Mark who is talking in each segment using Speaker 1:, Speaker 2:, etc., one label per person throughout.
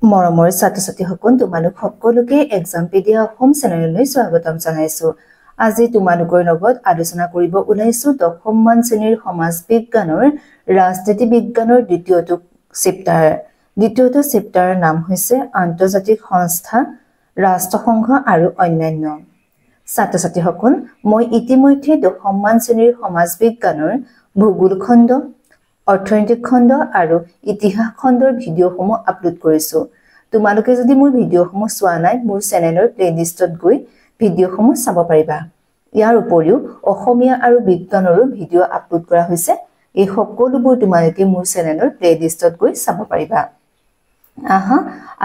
Speaker 1: মৰমৰ ছাত্ৰ-ছাত্ৰীসকল তোমালোক সকলোকে এক্সামপেডিয়া হোম চেনেললৈ স্বাগতম জনাইছো। আজি তোমালোকৰ লগত আলোচনা কৰিব ওলাইছো 10ম মান শ্ৰেণীৰ সমাজ বিজ্ঞানৰ ৰাজনীতি বিজ্ঞানৰ দ্বিতীয়টো চেপ্টাৰ। দ্বিতীয়টো চেপ্টাৰৰ নাম হৈছে আন্তৰ্জাতিক সংস্থা, ৰাষ্ট্ৰসংঘ আৰু অন্যান্য। ছাত্ৰ-ছাত্ৰীসকল, মই ইতিমধ্যে 10ম মান শ্ৰেণীৰ সমাজ বিজ্ঞানৰ ভূগোল খণ্ড, অৰ্থনৈতিক খণ্ড আৰু ইতিহাস খণ্ডৰ ভিডিঅ'সমূহ আপলোড কৰিছো। তোমালোকে যদি মোৰ ভিডিঅ'সমূহ চোৱা নাই, মোৰ চেনেলৰ প্লেলিষ্টত গৈ ভিডিঅ'সমূহ চাব পাৰিবা। ইয়াৰ উপৰিও অসমীয়া আৰু বিজ্ঞানৰো ভিডিঅ' আপলোড কৰা হৈছে। এই সকলোবোৰ তোমালোকে মোৰ চেনেলৰ প্লেলিষ্টত গৈ চাব পাৰিবা।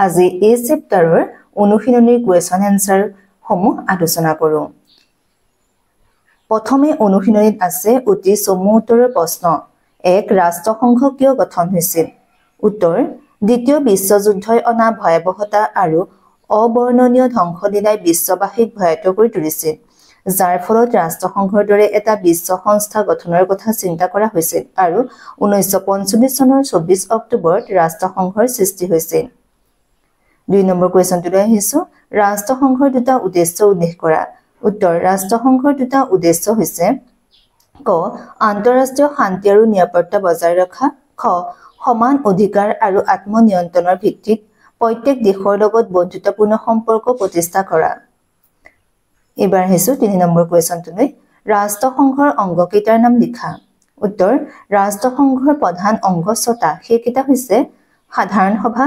Speaker 1: আজি এই চেপ্টাৰৰ অনুশীলনীৰ কুৱেশ্যন এনসাৰ সমূহ আলোচনা কৰোঁ। প্ৰথমে অনুশীলনীত আছে অতি চমু উত্তৰৰ প্ৰশ্ন। 1. ৰাষ্ট্ৰসংঘ কিয় গঠন হৈছিল? উত্তৰ: দ্বিতীয় বিশ্বযুদ্ধই অনা ভয়াৱহতা আৰু অবৰ্ণনীয় ধ্বংসলীলাই বিশ্ববাসীক ভয়াতুৰ কৰি তুলিছিল, যাৰ ফলত ৰাষ্ট্ৰসংঘৰ দৰে এটা বিশ্ব সংস্থা গঠনৰ কথা চিন্তা কৰা হৈছিল আৰু 1945 চনৰ 24 অক্টোবৰত ৰাষ্ট্ৰসংঘৰ সৃষ্টি হৈছিল। 2 নম্বৰ কুৱেশ্যনটোলৈ আহিছো। ৰাষ্ট্ৰসংঘৰ দুটা উদ্দেশ্য উল্লেখ কৰা। উত্তৰ: ৰাষ্ট্ৰসংঘৰ দুটা উদ্দেশ্য হৈছে ক. আন্তঃৰাষ্ট্ৰীয় শান্তি আৰু নিৰাপত্তা বজাই ৰখা, খ. সমান অধিকাৰ আৰু আত্মনিয়ন্ত্ৰণৰ ভিত্তিত প্ৰত্যেক দেশৰ লগত বন্ধুত্বপূৰ্ণ সম্পৰ্ক প্ৰতিষ্ঠা কৰা। এবাৰ আহিছো 3 নম্বৰ কুৱেশ্যনটোলৈ। ৰাষ্ট্ৰসংঘৰ অংগ কেইটাৰ নাম লিখা। উত্তৰ: ৰাষ্ট্ৰসংঘৰ প্ৰধান অংগ 6টা। সেইকেইটা হৈছে সাধাৰণ সভা,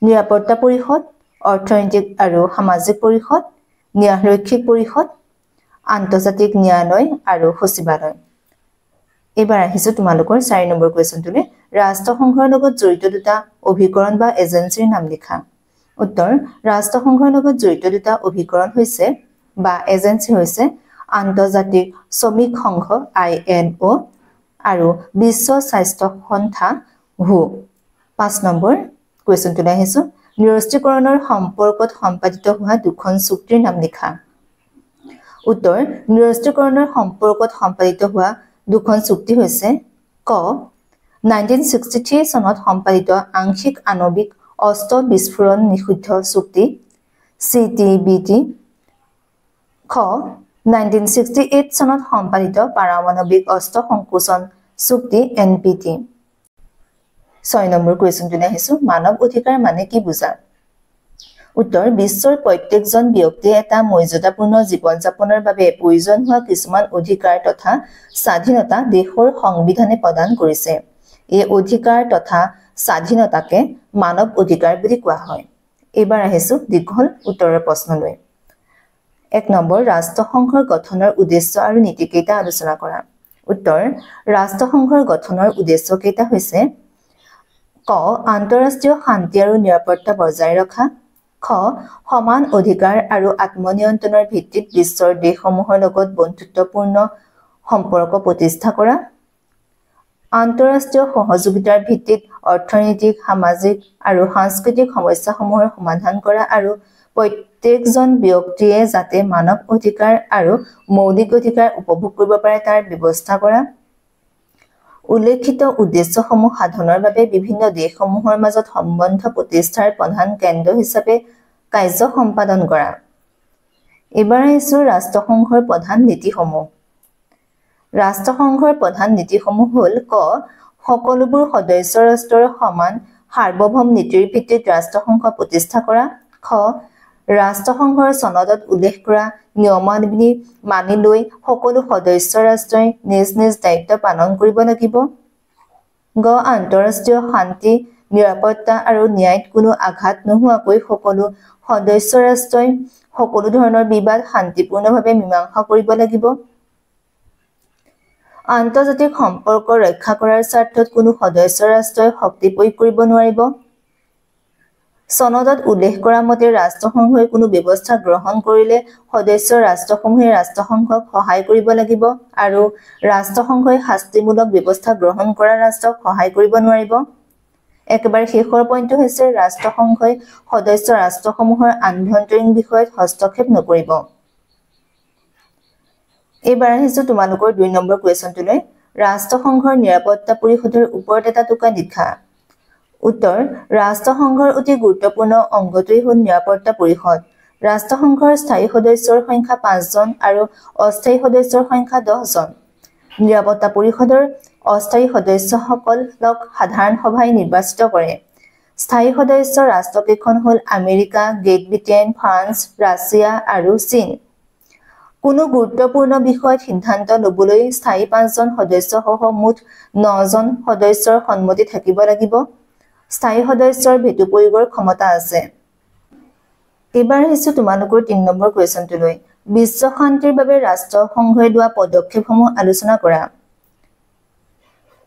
Speaker 1: নিৰাপত্তা পৰিষদ, অৰ্থনৈতিক আৰু সামাজিক পৰিষদ, ন্যায়ৰক্ষিক পৰিষদ, আন্তৰ্জাতিক ন্যায়ালয় আৰু সচিবালয়। এবাৰ আহিছো তোমালোকৰ 4 নম্বৰ কুৱেশ্যনটোলৈ। ৰাষ্ট্ৰসংঘৰ লগত জড়িত দুটা অভিকৰণ বা এজেন্সিৰ নাম লিখা। উত্তৰ: ৰাষ্ট্ৰসংঘৰ লগত জড়িত দুটা অভিকৰণ হৈছে বা এজেন্সি হৈছে আন্তৰ্জাতিক শ্ৰমিক সংঘ ILO আৰু বিশ্ব স্বাস্থ্য সংস্থা WHO। 5 নম্বৰ কুৱেশ্যনটোলৈ আহিছো। নিৰস্ত্ৰীকৰণৰ সম্পৰ্কত সম্পাদিত হোৱা দুখন চুক্তিৰ নাম লিখা। উত্তৰ: নিৰস্ত্ৰীকৰণৰ সম্পৰ্কত সম্পাদিত হোৱা দুখন চুক্তি হৈছে ক. 1963 চনত সম্পাদিত আংশিক আণৱিক অস্ত্ৰ বিস্ফোৰণ নিষিদ্ধ চুক্তি CTBT, খ. 1968 চনত সম্পাদিত পাৰমাণৱিক অস্ত্ৰ সংকোচন চুক্তি NPT। 6 নম্বৰ কুৱেশ্যনটোলৈ আহিছো। মানৱ অধিকাৰ মানে কি বুজা? উত্তৰ: বিশ্বৰ প্ৰত্যেকজন ব্যক্তিয়ে এটা মৰ্যাদাপূৰ্ণ জীৱন যাপনৰ বাবে প্ৰয়োজন হোৱা কিছুমান অধিকাৰ তথা স্বাধীনতা দেশৰ সংবিধানে প্ৰদান কৰিছে। এই অধিকাৰ তথা স্বাধীনতাকে মানৱ অধিকাৰ বুলি কোৱা হয়। এইবাৰ আহিছো দীঘল উত্তৰৰ প্ৰশ্নলৈ। 1 নম্বৰ ৰাষ্ট্ৰসংঘৰ গঠনৰ উদ্দেশ্য আৰু নীতি কেইটা আলোচনা কৰা। উত্তৰ: ৰাষ্ট্ৰসংঘৰ গঠনৰ উদ্দেশ্য কেইটা হৈছে ক. আন্তঃৰাষ্ট্ৰীয় শান্তি আৰু নিৰাপত্তা বজাই ৰখা, খ. সমান অধিকাৰ আৰু আত্মনিয়ন্ত্ৰণৰ ভিত্তিত বিশ্বৰ দেশসমূহৰ লগত বন্ধুত্বপূৰ্ণ সম্পৰ্ক প্ৰতিষ্ঠা কৰা, আন্তঃৰাষ্ট্ৰীয় সহযোগিতাৰ ভিত্তিত অৰ্থনৈতিক, সামাজিক আৰু সাংস্কৃতিক সমস্যাসমূহৰ সমাধান কৰা আৰু প্ৰত্যেকজন ব্যক্তিয়ে যাতে মানৱ অধিকাৰ আৰু মৌলিক অধিকাৰ উপভোগ কৰিব পাৰে তাৰ ব্যৱস্থা কৰা। উল্লেখিত উদ্দেশ্যসমূহ সাধনৰ বাবে বিভিন্ন দেশসমূহৰ মাজত সম্বন্ধ প্ৰতিষ্ঠাৰ প্ৰধান কেন্দ্ৰ হিচাপে কাৰ্য সম্পাদন কৰা। এইবাৰ আহিছো ৰাষ্ট্ৰসংঘৰ প্ৰধান নীতিসমূহ। ৰাষ্ট্ৰসংঘৰ প্ৰধান নীতিসমূহ হ'ল ক. সকলোবোৰ সদস্য ৰাষ্ট্ৰৰ সমান সাৰ্বভৌম নীতিৰ ভিত্তিত ৰাষ্ট্ৰসংঘ প্ৰতিষ্ঠা কৰা, খ. ৰাষ্ট্ৰসংঘৰ চনদত উল্লেখ কৰা নিয়মাৱলী মানি লৈ সকলো সদস্য ৰাষ্ট্ৰই নিজ নিজ দায়িত্ব পালন কৰিব লাগিব, গ. আন্তঃৰাষ্ট্ৰীয় শান্তি, নিৰাপত্তা আৰু ন্যায়ত কোনো আঘাত নোহোৱাকৈ সকলো সদস্য ৰাষ্ট্ৰই সকলো ধৰণৰ বিবাদ শান্তিপূৰ্ণভাৱে মীমাংসা কৰিব লাগিব, আন্তৰ্জাতিক সম্পৰ্ক ৰক্ষা কৰাৰ স্বাৰ্থত কোনো সদস্য ৰাষ্ট্ৰই শক্তি প্ৰয়োগ কৰিব নোৱাৰিব, চনদত উল্লেখ কৰা মতে ৰাষ্ট্ৰসংঘই কোনো ব্যৱস্থা গ্ৰহণ কৰিলে সদস্য ৰাষ্ট্ৰসমূহে ৰাষ্ট্ৰসংঘক সহায় কৰিব লাগিব আৰু ৰাষ্ট্ৰসংঘই শাস্তিমূলক ব্যৱস্থা গ্ৰহণ কৰা ৰাষ্ট্ৰক সহায় কৰিব নোৱাৰিব। একেবাৰে শেষৰ পইণ্টটো হৈছে ৰাষ্ট্ৰসংঘই সদস্য ৰাষ্ট্ৰসমূহৰ আভ্যন্তৰীণ বিষয়ত হস্তক্ষেপ নকৰিব। এইবাৰ আহিছো তোমালোকৰ 2 নম্বৰ কুৱেশ্যনটোলৈ। ৰাষ্ট্ৰসংঘৰ নিৰাপত্তা পৰিষদৰ ওপৰত এটা টোকা লিখা। উত্তৰ ৰাষ্ট্ৰসংঘৰ অতি গুৰুত্বপূৰ্ণ অংগটোৱেই হ'ল নিৰাপত্তা পৰিষদ। ৰাষ্ট্ৰসংঘৰ স্থায়ী সদস্যৰ সংখ্যা 5 জন আৰু অস্থায়ী সদস্যৰ সংখ্যা 10 জন। নিৰাপত্তা পৰিষদৰ অস্থায়ী সদস্যসকলক সাধাৰণ সভাই নিৰ্বাচিত কৰে। স্থায়ী সদস্য ৰাষ্ট্ৰকেইখন হ'ল America, great Britain, France, Russia আৰু চীন। কোনো গুৰুত্বপূৰ্ণ বিষয়ত সিদ্ধান্ত ল'বলৈ স্থায়ী 5 জন সদস্যসহ মুঠ 9 জন সদস্যৰ সন্মতি থাকিব লাগিব। স্থায়ী সদস্যৰ ভেটো প্ৰয়োগৰ ক্ষমতা আছে। এবাৰ আহিছো তোমালোকৰ 3 নম্বৰ কুৱেশ্যনটোলৈ। বিশ্ব শান্তিৰ বাবে ৰাষ্ট্ৰসংঘই লোৱা পদক্ষেপসমূহ আলোচনা কৰা।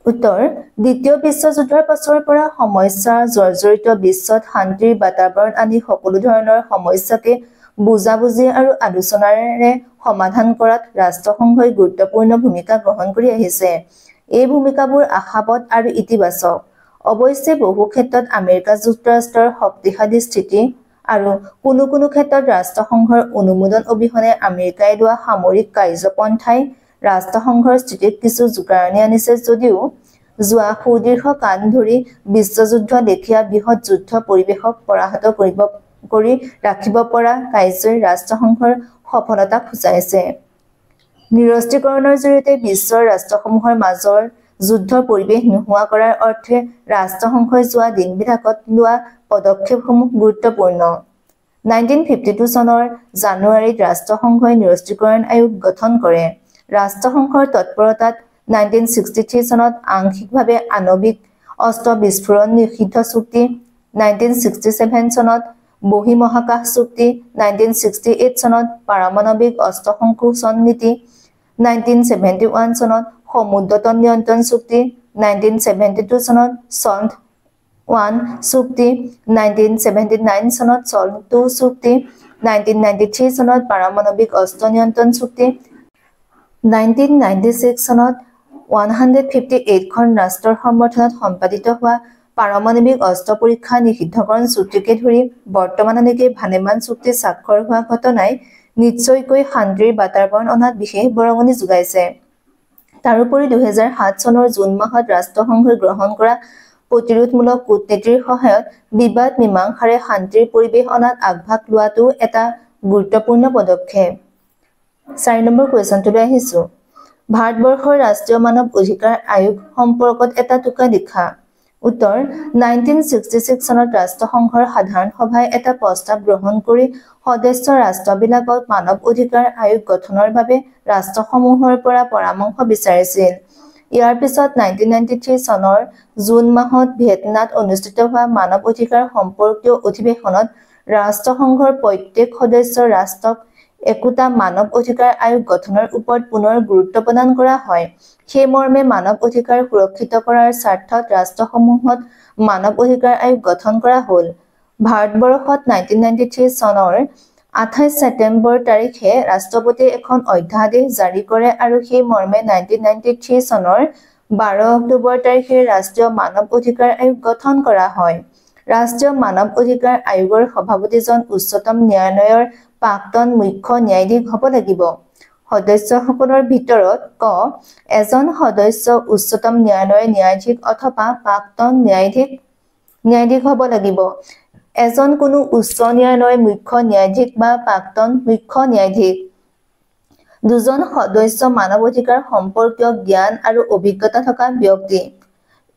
Speaker 1: উত্তৰ দ্বিতীয় বিশ্বযুদ্ধৰ পাছৰ পৰা সমস্যা জৰ্জৰিত বিশ্বত শান্তিৰ বাতাবৰণ আনি সকলো ধৰণৰ সমস্যাকে বুজাবুজি আৰু আলোচনাৰে সমাধান কৰাত ৰাষ্ট্ৰসংঘই গুৰুত্বপূৰ্ণ ভূমিকা গ্ৰহণ কৰি আহিছে। এই ভূমিকাবোৰ আশাবাদ আৰু ইতিবাচক। অৱশ্যে বহু ক্ষেত্ৰত আমেৰিকা যুক্তৰাষ্ট্ৰৰ শক্তিশালী স্থিতি আৰু কোনো ক্ষেত্ৰত ৰাষ্ট্ৰসংঘৰ অনুমোদন অবিহনে আমেৰিকাই লোৱা সামৰিক কাৰ্যপন্থাই ৰাষ্ট্ৰসংঘৰ স্থিতিত কিছু জোকাৰণি আনিছে যদিও যোৱা সুদীৰ্ঘ কাল ধৰি বিশ্বযুদ্ধ লেখীয়া বৃহৎ যুদ্ধ পৰিৱেশক পৰাহত কৰি ৰাখিব পৰা কাৰ্যই ৰাষ্ট্ৰসংঘৰ সফলতাক সূচাইছে। নিৰস্ত্ৰীকৰণৰ জৰিয়তে বিশ্বৰ ৰাষ্ট্ৰসমূহৰ মাজৰ যুদ্ধৰ পৰিৱেশ নোহোৱা কৰাৰ অৰ্থে ৰাষ্ট্ৰসংঘই যোৱা দিনবিলাকত লোৱা পদক্ষেপসমূহ গুৰুত্বপূৰ্ণ। 1952 চনৰ জানুৱাৰীত ৰাষ্ট্ৰসংঘই নিৰস্ত্ৰীকৰণ আয়োগ গঠন কৰে। ৰাষ্ট্ৰসংঘৰ তৎপৰতাত 1963 চনত আংশিকভাৱে আণৱিক অস্ত্ৰ বিস্ফোৰণ নিষিদ্ধ চুক্তি, 1967 চনত বহিঃমহাকাশ চুক্তি, 1968 চনত পাৰমাণৱিক অস্ত্ৰ সংকোচন নীতি, 1971 চনত সমুদ্ৰতল নিয়ন্ত্ৰণ চুক্তি, 1972 চনত চল্ট I চুক্তি, 1979 চনত চল্ট II চুক্তি, 1993 চনত পাৰমাণৱিক অস্ত্ৰ নিয়ন্ত্ৰণ চুক্তি, 1996 চনত 158খন ৰাষ্ট্ৰৰ সমৰ্থনত সম্পাদিত হোৱা পাৰমাণৱিক অস্ত্ৰ পৰীক্ষা নিষিদ্ধকৰণ চুক্তিকে ধৰি বৰ্তমানলৈকে ভালেমান চুক্তি স্বাক্ষৰ হোৱা ঘটনাই নিশ্চয়কৈ শান্তিৰ বাতাবৰণ অনাত বিশেষ বৰঙণি যোগাইছে। তাৰোপৰি 2007 চনৰ জুন মাহত ৰাষ্ট্ৰসংঘই গ্ৰহণ কৰা প্ৰতিৰোধমূলক কূটনীতিৰ সহায়ত বিবাদ মীমাংসাৰে শান্তিৰ পৰিৱেশ অনাত আগভাগ লোৱাটো এটা গুৰুত্বপূৰ্ণ পদক্ষেপ। 4 নম্বৰ কুৱেশ্যনটোলৈ আহিছো। ভাৰতবৰ্ষৰ ৰাষ্ট্ৰীয় মানৱ অধিকাৰ আয়োগ সম্পৰ্কত এটা টোকা লিখা। উত্তৰ 1966 চনত ৰাষ্ট্ৰসংঘৰ সাধাৰণ সভাই এটা প্ৰস্তাৱ গ্ৰহণ কৰি সদস্য ৰাষ্ট্ৰবিলাকক মানৱ অধিকাৰ আয়োগ গঠনৰ বাবে ৰাষ্ট্ৰসমূহৰ পৰা পৰামৰ্শ বিচাৰিছিল। ইয়াৰ পিছত 1993 চনৰ জুন মাহত ভিয়েটনামত অনুষ্ঠিত হোৱা মানৱ অধিকাৰ সম্পৰ্কীয় অধিৱেশনত ৰাষ্ট্ৰসংঘৰ প্ৰত্যেক সদস্য ৰাষ্ট্ৰক একোটা মানৱ অধিকাৰ আয়োগ গঠনৰ ওপৰত পুনৰ গুৰুত্ব প্ৰদান কৰা হয়। সেই মৰ্মে মানৱ অধিকাৰ সুৰক্ষিত কৰাৰ স্বাৰ্থত ৰাষ্ট্ৰসমূহত মানৱ অধিকাৰ আয়োগ গঠন কৰা হ'ল। ভাৰতবৰ্ষত 1993 চনৰ 28 ছেপ্টেম্বৰ তাৰিখে ৰাষ্ট্ৰপতিয়ে এখন অধ্যাদেশ জাৰি কৰে আৰু সেই মৰ্মে 1993 চনৰ 12 অক্টোবৰ তাৰিখে ৰাষ্ট্ৰীয় মানৱ অধিকাৰ আয়োগ গঠন কৰা হয়। ৰাষ্ট্ৰীয় মানৱ অধিকাৰ আয়োগৰ সভাপতিজন উচ্চতম ন্যায়ালয়ৰ প্ৰাক্তন মুখ্য ন্যায়াধীশ হ'ব লাগিব। সদস্যসকলৰ ভিতৰত ক এজন সদস্য উচ্চতম ন্যায়ালয়ৰ ন্যায়াধীশ অথবা প্ৰাক্তন ন্যায়াধীশ হ'ব লাগিব। এজন কোনো উচ্চ ন্যায়ালয়ৰ মুখ্য ন্যায়াধীশ বা প্ৰাক্তন মুখ্য ন্যায়াধীশ। দুজন সদস্য মানৱ অধিকাৰ সম্পৰ্কীয় জ্ঞান আৰু অভিজ্ঞতা থকা ব্যক্তি।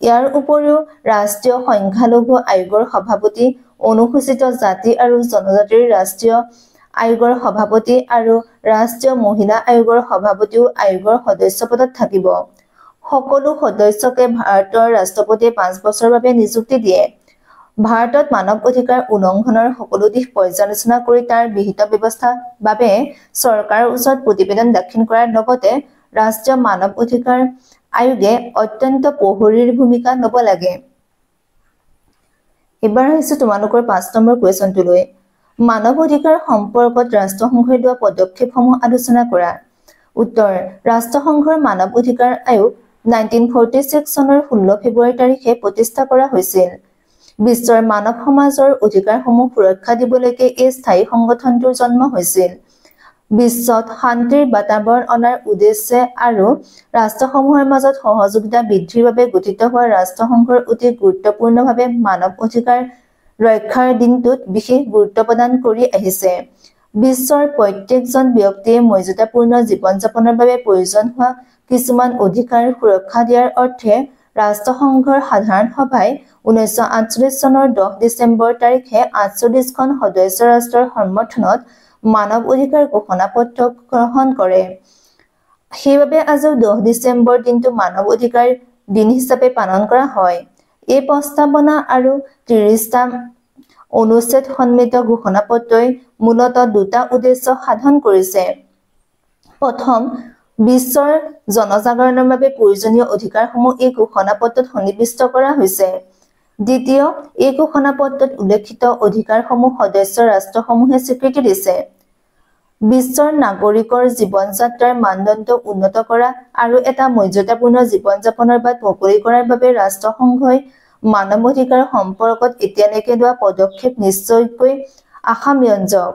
Speaker 1: ইয়াৰ উপৰিও ৰাষ্ট্ৰীয় সংখ্যালঘু আয়োগৰ সভাপতি, অনুসূচিত জাতি আৰু জনজাতিৰ ৰাষ্ট্ৰীয় আয়োগৰ সভাপতি আৰু ৰাষ্ট্ৰীয় মহিলা আয়োগৰ সভাপতিও আয়োগৰ সদস্য পদত থাকিব। সকলো সদস্যকে ভাৰতৰ ৰাষ্ট্ৰপতিয়ে 5 বছৰৰ বাবে নিযুক্তি দিয়ে। ভাৰতত মানৱ অধিকাৰ উলংঘনৰ সকলো দিশ পৰ্যালোচনা কৰি তাৰ বিহিত ব্যৱস্থাৰ বাবে চৰকাৰৰ ওচৰত প্ৰতিবেদন দাখিল কৰাৰ লগতে ৰাষ্ট্ৰীয় মানৱ অধিকাৰ আয়োগে অত্যন্ত প্ৰহৰীৰ ভূমিকা ল'ব লাগে। এবাৰ আহিছো তোমালোকৰ 5 নম্বৰ কুৱেশ্যনটোলৈ। মানৱ অধিকাৰ সম্পৰ্কত ৰাষ্ট্ৰসংঘই লোৱা পদক্ষেপসমূহ আলোচনা কৰা। উত্তৰ ৰাষ্ট্ৰসংঘৰ মানৱ অধিকাৰ আয়োগ 1946 চনৰ 16 ফেব্ৰুৱাৰী তাৰিখে প্ৰতিষ্ঠা কৰা হৈছিল। বিশ্বৰ মানৱ সমাজৰ অধিকাৰসমূহ সুৰক্ষা দিবলৈকে এই স্থায়ী সংগঠনটোৰ জন্ম হৈছিল। বিশ্বত শান্তিৰ বাতাবৰণ অনাৰ উদ্দেশ্যে আৰু ৰাষ্ট্ৰসমূহৰ মাজত সহযোগিতা বৃদ্ধিৰ বাবে গঠিত হোৱা ৰাষ্ট্ৰসংঘৰ অতি গুৰুত্বপূৰ্ণভাৱে মানৱ অধিকাৰ ৰক্ষাৰ দিনটোত বিশেষ গুৰুত্ব প্ৰদান কৰি আহিছে। বিশ্বৰ প্ৰত্যেকজন ব্যক্তিয়ে মৰ্যাদাপূৰ্ণ জীৱন যাপনৰ বাবে প্ৰয়োজন হোৱা কিছুমান অধিকাৰ সুৰক্ষা দিয়াৰ অৰ্থে ৰাষ্ট্ৰসংঘৰ সাধাৰণ সভাই 1948 চনৰ 10 ডিচেম্বৰ তাৰিখে 48খন সদস্য ৰাষ্ট্ৰৰ সমৰ্থনত মানৱ অধিকাৰ ঘোষণাপত্ৰ গ্ৰহণ কৰে। সেইবাবে আজিও 10 ডিচেম্বৰ দিনটো মানৱ অধিকাৰ দিন হিচাপে পালন কৰা হয়। এই প্ৰস্তাৱনা আৰু 30টা অনুচ্ছেদ সন্মিলিত ঘোষণাপত্ৰই মূলতঃ দুটা উদ্দেশ্য সাধন কৰিছে। প্ৰথম, বিশ্বৰ জনজাগৰণৰ বাবে প্ৰয়োজনীয় অধিকাৰসমূহ এই ঘোষণাপত্ৰত সন্নিৱিষ্ট কৰা হৈছে। দ্বিতীয়, এই ঘোষণাপত্ৰত উল্লেখিত অধিকাৰসমূহ সদস্য ৰাষ্ট্ৰসমূহে স্বীকৃতি দিছে। বিশ্বৰ নাগৰিকৰ জীৱন যাত্ৰাৰ মানদণ্ড উন্নত কৰা আৰু এটা মৰ্যাদাপূৰ্ণ জীৱন যাপনৰ বাট মুকলি কৰাৰ বাবে ৰাষ্ট্ৰসংঘই মানৱ অধিকাৰ সম্পৰ্কত এতিয়ালৈকে লোৱা পদক্ষেপ নিশ্চয়কৈ আশাব্যঞ্জক।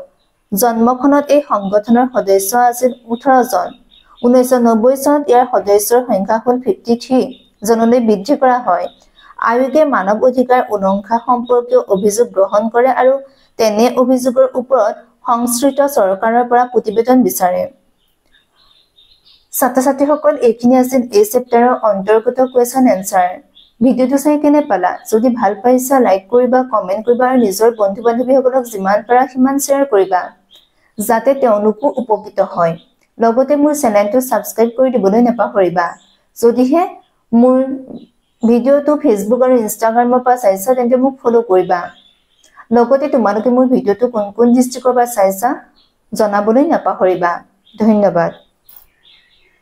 Speaker 1: জন্মখনত এই সংগঠনৰ সদস্য আছিল 18 জন। 1990 চনত ইয়াৰ সদস্যৰ সংখ্যা হ'ল 53 জনলৈ বৃদ্ধি কৰা হয়। আয়োগে মানৱ অধিকাৰ উলংঘা সম্পৰ্কীয় অভিযোগ গ্ৰহণ কৰে আৰু তেনে অভিযোগৰ ওপৰত সংশ্লিষ্ট চৰকাৰৰ পৰা প্ৰতিবেদন বিচাৰে। ছাত্ৰ-ছাত্ৰীসকল, এইখিনি আছিল এই চেপ্টাৰৰ অন্তৰ্গত কুৱেশ্যন এনচাৰ। ভিডিঅ'টো চাই কেনে পালা? যদি ভাল পাইছা লাইক কৰিবা, কমেণ্ট কৰিবা আৰু নিজৰ বন্ধু-বান্ধৱীসকলক যিমান পাৰা সিমান শ্বেয়াৰ কৰিবা যাতে তেওঁলোকো উপকৃত হয়। লগতে মোৰ চেনেলটো ছাবস্ক্ৰাইব কৰি দিবলৈ নাপাহৰিবা। যদিহে মোৰ ভিডিঅ'টো ফেচবুক আৰু ইনষ্টাগ্ৰামৰ পৰা চাইছা তেন্তে মোক ফ'ল' কৰিবা। লগতে তোমালোকে মোৰ ভিডিঅ'টো কোন কোন ডিষ্ট্ৰিক্টৰ পৰা চাইছা জনাবলৈ নাপাহৰিবা। ধন্যবাদ।